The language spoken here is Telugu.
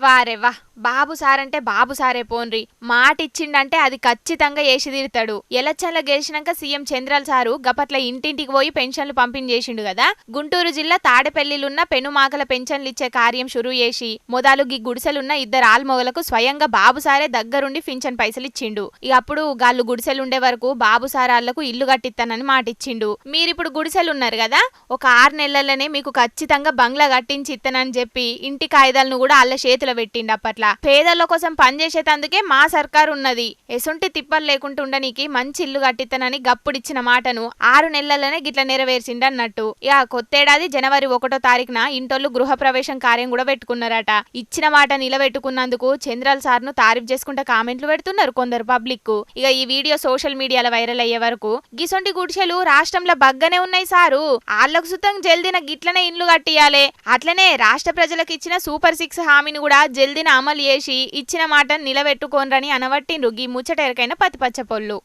వారే వా బాబు సార్ అంటే బాబు సారే పోన్రి. మాట ఇచ్చిండంటే అది ఖచ్చితంగా ఏసి తీరుతాడు. ఎలక్షన్ల గెలిచినాక సీఎం చంద్రాల సారు గపట్ల ఇంటింటికి పోయి పెన్షన్లు పంపించేసిండు కదా. గుంటూరు జిల్లా తాడేపల్లిలున్న పెనుమాకల పెన్షన్లు ఇచ్చే కార్యం షురూ చేసి మొదలు గీ గుడిసెలున్న ఇద్దరు ఆల్మొగలకు స్వయంగా బాబు సారే దగ్గరుండి పింఛన్ పైసలు ఇచ్చిండు. ఇక అప్పుడు గాళ్ళు గుడిసెలుండే వరకు బాబు సారాళ్లకు ఇల్లు కట్టిస్తానని మాట ఇచ్చిండు. మీరిప్పుడు గుడిసెలున్నారు కదా, ఒక 6 నెలలనే మీకు ఖచ్చితంగా బంగ్లా కట్టించి ఇస్తానని చెప్పి ఇంటి కాయిదాలను కూడా అల్ల చేతిలో పెట్టిండు. అప్పట్ల పేదల కోసం పనిచేసేటందుకే మా సర్కారు ఉన్నది. ఎసొంటి తిప్పలు లేకుండా ఉండనీకి మంచి ఇల్లు కట్టిస్తానని గప్పుడిచ్చిన మాటను 6 నెలలనే గిట్ల నెరవేర్చిండన్నట్టు. ఇక కొత్తేడాది జనవరి 1వ తారీఖున ఇంటోళ్ళు గృహప్రవేశం కార్యం కూడా పెట్టుకున్నారట. ఇచ్చిన మాట నిలబెట్టుకున్నందుకు చంద్రాల సార్ను తారీఫ్ చేసుకుంటే కామెంట్లు పెడుతున్నారు కొందరు పబ్లిక్. ఇక ఈ వీడియో సోషల్ మీడియాలో వైరల్ అయ్యే వరకు గిసొంటి గుడిసెలు రాష్ట్రంలో బగ్గనే ఉన్నాయి సారు, ఆళ్లకు సుతం జల్దిన గిట్లనే ఇండ్లు కట్టియాలే. అట్లనే రాష్ట్ర ప్రజలకు ఇచ్చిన సూపర్ 6 హామీని కూడా జల్దిన అమలు చేసి ఇచ్చిన మాట నిలబెట్టుకోనరని అనవట్టిండ్రు గీ ముచ్చటెరకైన పతిపచ్చ పొల్లు.